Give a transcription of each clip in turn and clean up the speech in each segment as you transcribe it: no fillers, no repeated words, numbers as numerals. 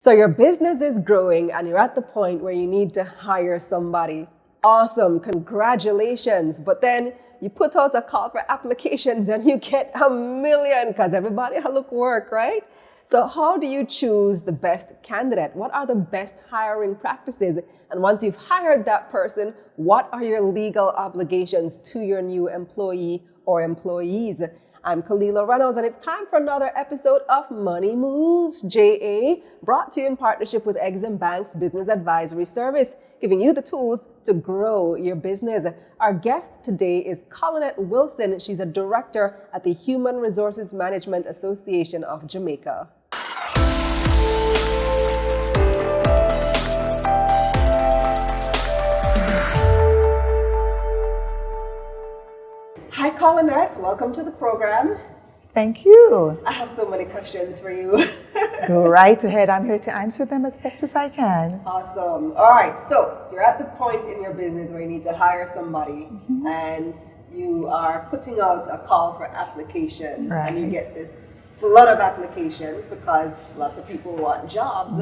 So your business is growing and you're at the point where you need to hire somebody. Awesome, congratulations. But then you put out a call for applications and you get a million because everybody look work, right? So how do you choose the best candidate? What are the best hiring practices? And once you've hired that person, what are your legal obligations to your new employee or employees? I'm Kalilah Reynolds, and it's time for another episode of Money Moves JA, brought to you in partnership with EXIM Bank's Business Advisory Service, giving you the tools to grow your business. Our guest today is Colinnette Wilson. She's a director at the Human Resources Management Association of Jamaica. Hi, Colinnette. Welcome to the program. Thank you. I have so many questions for you. Go right ahead. I'm here to answer them as best as I can. Awesome. All right. So you're at the point in your business where you need to hire somebody, and you are putting out a call for applications, Right. and you get this flood of applications because lots of people want jobs.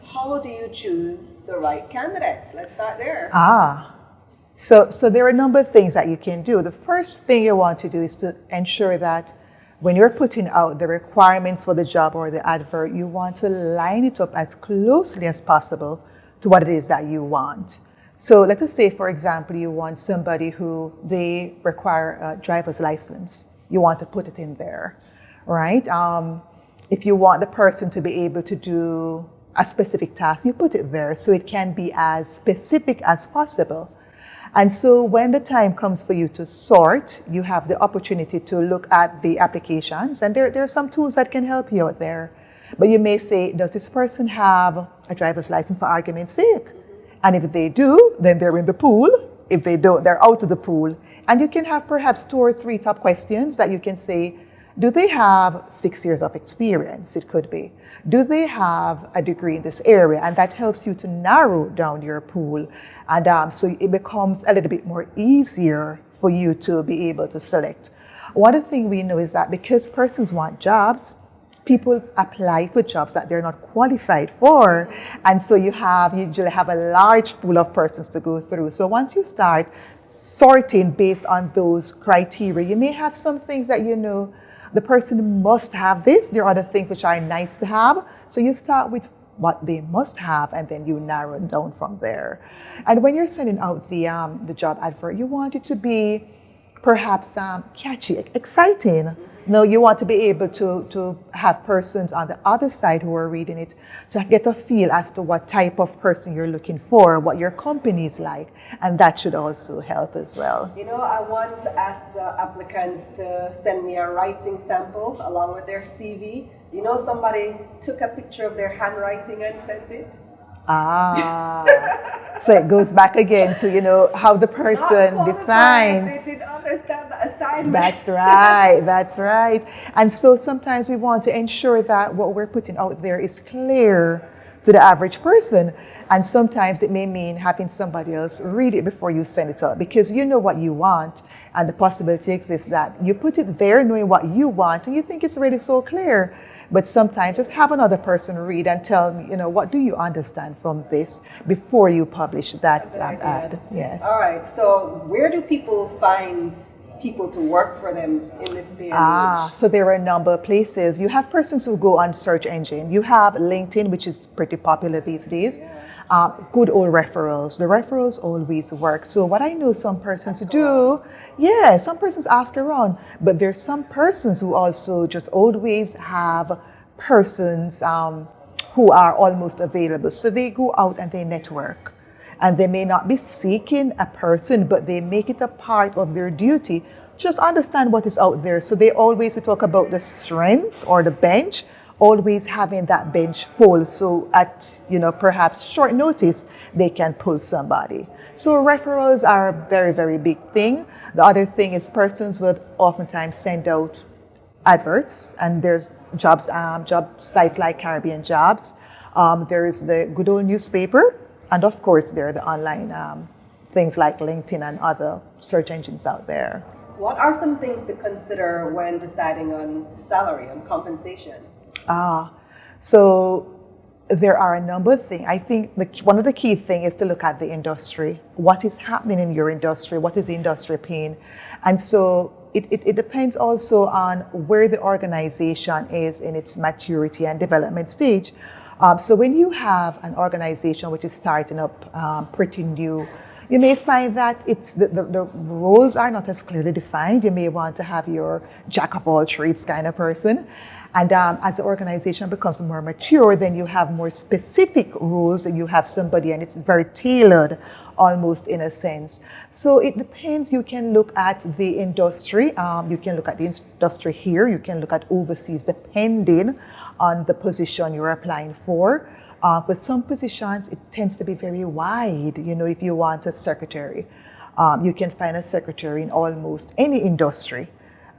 How do you choose the right candidate? Let's start there. So there are a number of things that you can do. The first thing you want to do is to ensure that when you're putting out the requirements for the job or the advert, you want to line it up as closely as possible to what it is that you want. So let us say, for example, you want somebody who they require a driver's license. You want to put it in there, right? If you want the person to be able to do a specific task, you put it there so it can be as specific as possible. And so when the time comes for you to sort, you have the opportunity to look at the applications, and there are some tools that can help you out there. But you may say, does this person have a driver's license, for argument's sake? And if they do, then they're in the pool. If they don't, they're out of the pool. And you can have perhaps 2 or 3 top questions that you can say, do they have 6 years of experience? It could be. Do they have a degree in this area? And that helps you to narrow down your pool. And so it becomes a little bit more easier for you to be able to select. One thing we know is that because persons want jobs, people apply for jobs that they're not qualified for. And so you usually have a large pool of persons to go through. So once you start sorting based on those criteria, you may have some things that you know the person must have this. There are other things which are nice to have. So you start with what they must have, and then you narrow it down from there. And when you're sending out the job advert, you want it to be perhaps catchy, exciting. No, you want to be able to have persons on the other side who are reading it to get a feel as to what type of person you're looking for, what your company is like, and that should also help as well. You know, I once asked the applicants to send me a writing sample along with their CV. You know, somebody took a picture of their handwriting and sent it. So it goes back again to, how the person defines. They didn't understand the assignment. That's right. And so sometimes we want to ensure that what we're putting out there is clear to the average person. And sometimes it may mean having somebody else read it before you send it out, because you know what you want, and the possibility exists that you put it there knowing what you want and you think it's really so clear. But sometimes just have another person read and tell me, what do you understand from this before you publish that ad. Yes. All right. So where do people find people to work for them in this day and age? So there are a number of places. You have persons who go on search engine. You have LinkedIn, which is pretty popular these days. Good old referrals. The referrals always work. So what I know some persons do, some persons ask around, but there's some persons who also just always have persons who are almost available. So they go out and they network. And they may not be seeking a person, but they make it a part of their duty. Just understand what is out there. So we talk about the strength or the bench, always having that bench full. So at, perhaps short notice, they can pull somebody. So referrals are a very, very big thing. The other thing is persons will oftentimes send out adverts, and there's job sites like Caribbean Jobs. There is the good old newspaper. And of course, there are the online things like LinkedIn and other search engines out there. What are some things to consider when deciding on salary and compensation? So There are a number of things. I think one of the key things is to look at the industry. What is happening in your industry? What is the industry paying? And so it depends also on where the organization is in its maturity and development stage. So when you have an organization which is starting up pretty new, you may find that the roles are not as clearly defined. You may want to have your jack of all trades kind of person. And as the organization becomes more mature, then you have more specific rules and you have somebody, and it's very tailored almost in a sense. So it depends. You can look at the industry. You can look at the industry here. You can look at overseas, depending on the position you're applying for. With some positions, it tends to be very wide. You know, if you want a secretary, you can find a secretary in almost any industry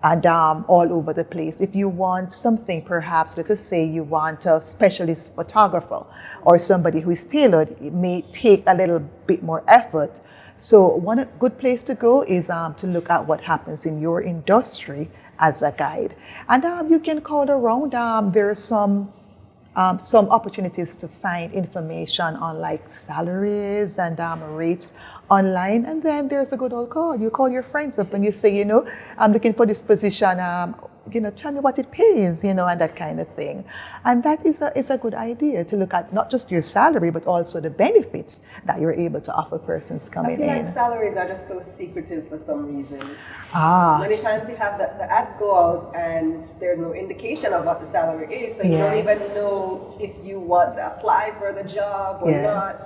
and all over the place. If you want something, perhaps, let us say you want a specialist photographer or somebody who is tailored, it may take a little bit more effort. So one good place to go is to look at what happens in your industry as a guide. And you can call around. There are some opportunities to find information on like salaries and rates online. And then there's a good old call. You call your friends up and you say, you know, I'm looking for this position, you know, tell me what it pays, you know, and that kind of thing. And that is a good idea to look at not just your salary, but also the benefits that you're able to offer persons coming in. I feel like salaries are just so secretive for some reason. Many Yes. times you have the ads go out and there's no indication of what the salary is, so you don't even know if you want to apply for the job or not.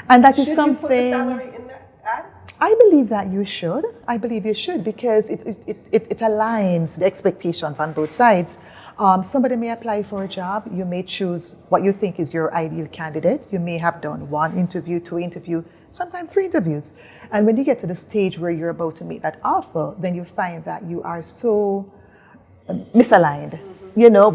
And that is Should something. you put the salary in the ad? I believe that you should. I believe you should, because it aligns the expectations on both sides. Somebody may apply for a job. You may choose what you think is your ideal candidate. You may have done 1 interview, 2 interviews, sometimes 3 interviews. And when you get to the stage where you're about to make that offer, then you find that you are so misaligned. You know,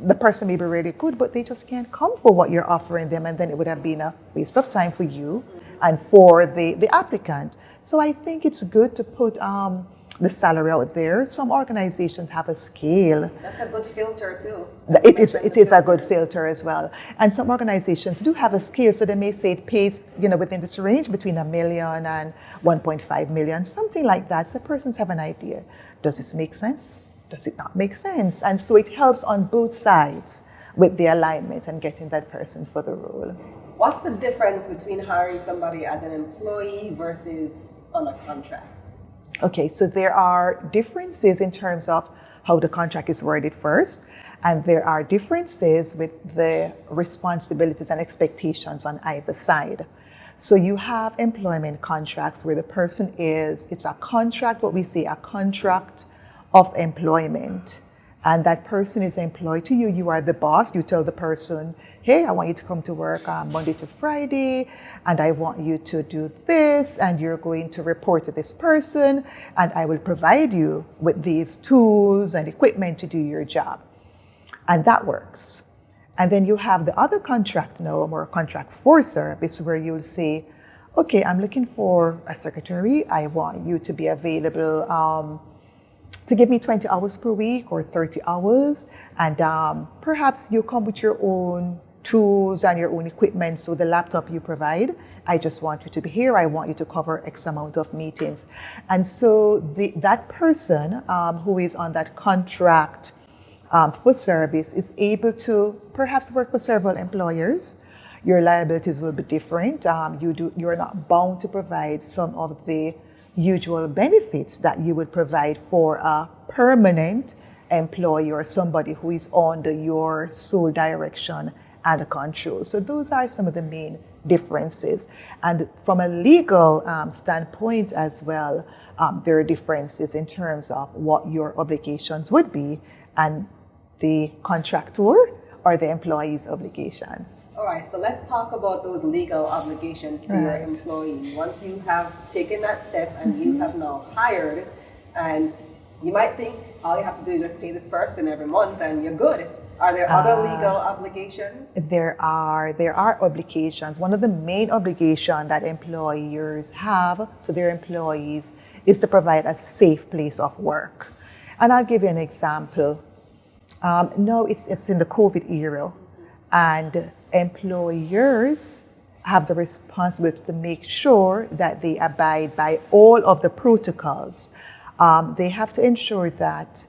the person may be really good, but they just can't come for what you're offering them, and then it would have been a waste of time for you and for the applicant. So I think it's good to put the salary out there. Some organizations have a scale. That's a good filter too. It is a good filter as well. And some organizations do have a scale, so they may say it pays, you know, within this range between $1 million and 1.5 million, something like that. So persons have an idea. Does this make sense? Does it not make sense? And so it helps on both sides with the alignment and getting that person for the role. What's the difference between hiring somebody as an employee versus on a contract? Okay, so there are differences in terms of how the contract is worded first, and there are differences with the responsibilities and expectations on either side. So you have employment contracts where the person it's a contract, what we say a contract of employment, and that person is employed to you. You are the boss. You tell the person, hey, I want you to come to work Monday to Friday, and I want you to do this, and you're going to report to this person, and I will provide you with these tools and equipment to do your job. And that works. And then you have the other contract now, or contract for service, where you'll say, okay, I'm looking for a secretary. I want you to be available to give me 20 hours per week or 30 hours. And perhaps you come with your own tools and your own equipment. So the laptop you provide, I just want you to be here. I want you to cover X amount of meetings. And so that person who is on that contract for service is able to perhaps work for several employers. Your liabilities will be different. You're not bound to provide some of the usual benefits that you would provide for a permanent employee or somebody who is under your sole direction and control. So those are some of the main differences. And from a legal standpoint as well, there are differences in terms of what your obligations would be and the contractor or the employee's obligations. All right, so let's talk about those legal obligations to your employee. Once you have taken that step and you have now hired, and you might think all you have to do is just pay this person every month and you're good. Are there other legal obligations? There are obligations. One of the main obligations that employers have to their employees is to provide a safe place of work. And I'll give you an example. Now it's in the COVID era, and employers have the responsibility to make sure that they abide by all of the protocols. They have to ensure that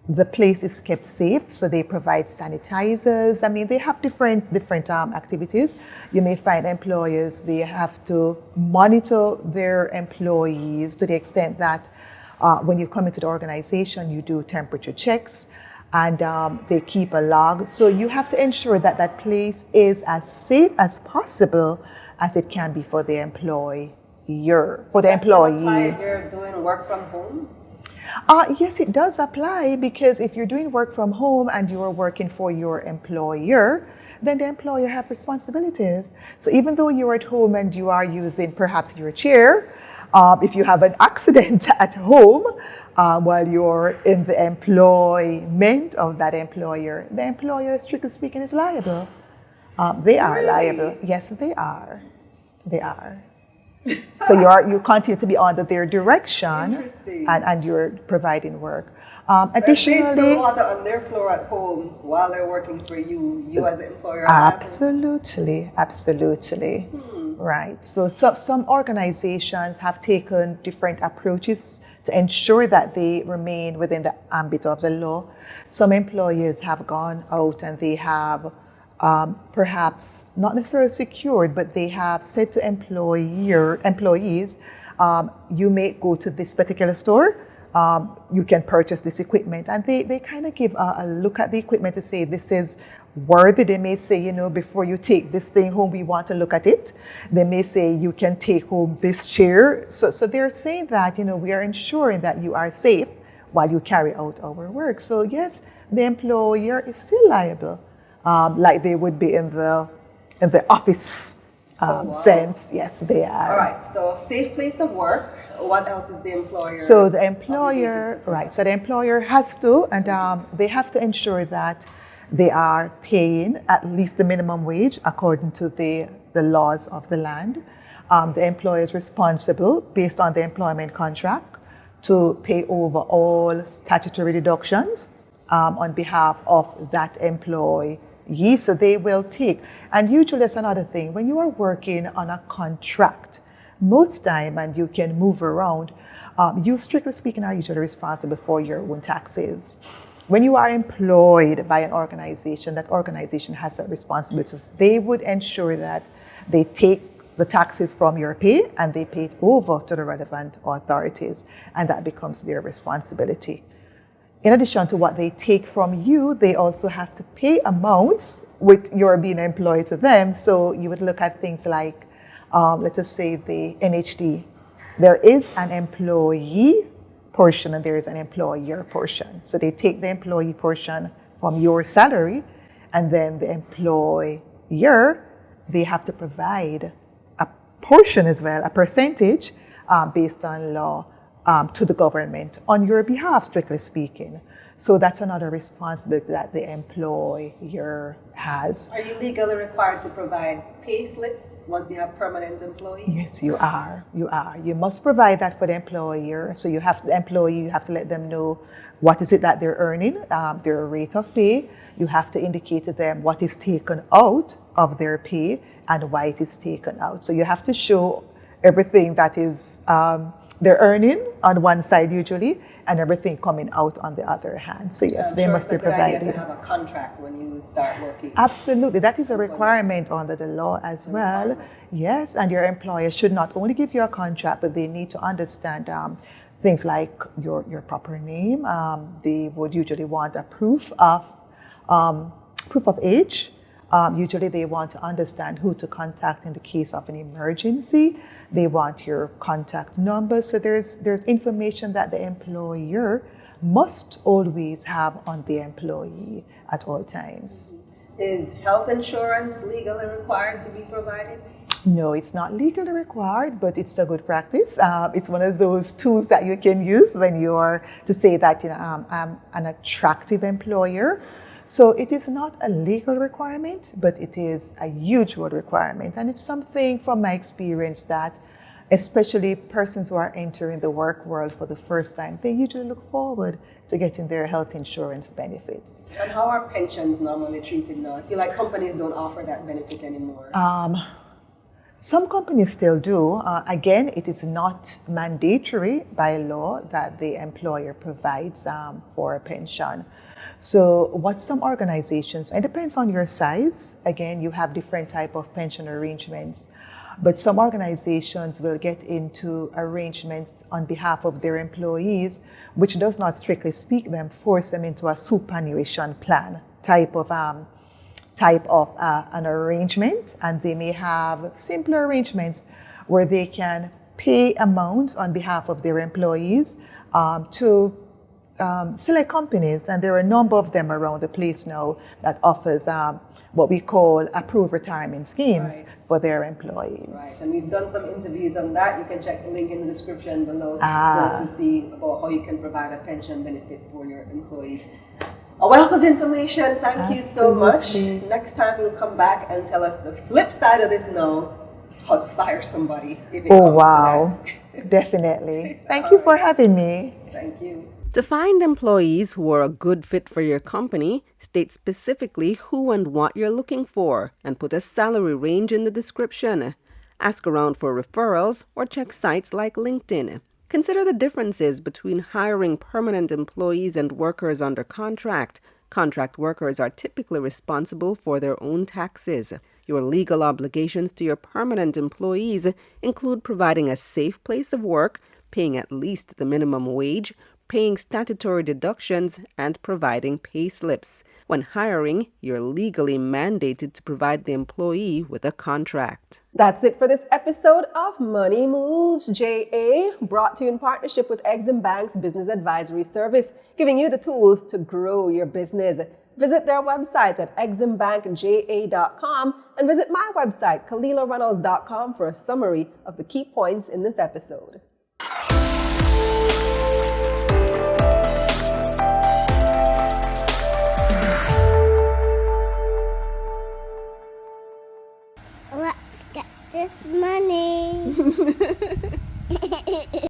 the place is kept safe, so they provide sanitizers. I mean, they have different activities. You may find employers, they have to monitor their employees to the extent that when you come into the organization, you do temperature checks, and they keep a log. So you have to ensure that that place is as safe as possible as it can be for the employee. For the employee. If you're doing work from home? Yes, it does apply, because if you're doing work from home and you're working for your employer, then the employer has responsibilities. So even though you're at home and you are using perhaps your chair, if you have an accident at home while you're in the employment of that employer, the employer, strictly speaking, is liable. They are liable. Yes, they are. They are. So you continue to be under their direction, and you're providing work. Additionally, they spill water on their floor at home while they're working for you. You as the employer. Absolutely. Right. So some organizations have taken different approaches to ensure that they remain within the ambit of the law. Some employers have gone out and they have perhaps not necessarily secured, but they have said to employees, you may go to this particular store, you can purchase this equipment. And they kind of give a look at the equipment to say this is worthy. They may say, before you take this thing home, we want to look at it. They may say you can take home this chair. So they're saying that, we are ensuring that you are safe while you carry out our work. So yes, the employer is still liable. Like they would be in the office sense. Yes, they are. All right. So safe place of work. What else is the employer? So the employer, right? So the employer has to, and they have to ensure that they are paying at least the minimum wage according to the laws of the land. The employer is responsible, based on the employment contract, to pay over all statutory deductions on behalf of that employee. So they will take, and usually that's another thing, when you are working on a contract, most time, and you can move around, you, strictly speaking, are usually responsible for your own taxes. When you are employed by an organization, that organization has that responsibility. They would ensure that they take the taxes from your pay and they pay it over to the relevant authorities, and that becomes their responsibility. In addition to what they take from you, they also have to pay amounts with your being employed to them. So you would look at things like, let us say the NHD. There is an employee portion and there is an employer portion. So they take the employee portion from your salary, and then the employer, they have to provide a portion as well, a percentage based on law, to the government on your behalf, strictly speaking. So that's another responsibility that the employer has. Are you legally required to provide pay slips once you have permanent employees? Yes, you are. You are. You must provide that for the employer. So you have the employee, you have to let them know what is it that they're earning, their rate of pay. You have to indicate to them what is taken out of their pay and why it is taken out. So you have to show everything that is they're earning on one side usually, and everything coming out on the other hand. So yes, they must be provided. It's a good idea to have a contract when you start working. Absolutely, that is a requirement under the law as well. Yes, and your employer should not only give you a contract, but they need to understand things like your proper name. They would usually want a proof of age. Usually they want to understand who to contact in the case of an emergency. They want your contact number. So there's information that the employer must always have on the employee at all times. Is health insurance legally required to be provided? No, it's not legally required, but it's a good practice. It's one of those tools that you can use when you're to say that I'm an attractive employer. So it is not a legal requirement, but it is a huge requirement. And it's something from my experience that especially persons who are entering the work world for the first time, they usually look forward to getting their health insurance benefits. And how are pensions normally treated now? I feel like companies don't offer that benefit anymore. Some companies still do. Again, it is not mandatory by law that the employer provides for a pension. So what some organizations, it depends on your size. Again, you have different type of pension arrangements. But some organizations will get into arrangements on behalf of their employees, which does not strictly speak them, force them into a superannuation plan type of an arrangement, and they may have simpler arrangements where they can pay amounts on behalf of their employees to select companies, and there are a number of them around the place now that offers what we call approved retirement schemes for their employees. Right, and we've done some interviews on that. You can check the link in the description below to see about how you can provide a pension benefit for your employees. A wealth of information. Thank you so much. Next time we'll come back and tell us the flip side of this now, how to fire somebody if it comes to that. Definitely. Thank you for having me. Thank you. To find employees who are a good fit for your company, state specifically who and what you're looking for and put a salary range in the description. Ask around for referrals or check sites like LinkedIn. Consider the differences between hiring permanent employees and workers under contract. Contract workers are typically responsible for their own taxes. Your legal obligations to your permanent employees include providing a safe place of work, paying at least the minimum wage, paying statutory deductions, and providing pay slips. When hiring, you're legally mandated to provide the employee with a contract. That's it for this episode of MoneyMovesJa, brought to you in partnership with EXIM Bank's Business Advisory Service, giving you the tools to grow your business. Visit their website at eximbankja.com and visit my website, KalilahReynolds.com, for a summary of the key points in this episode. Let's get this money.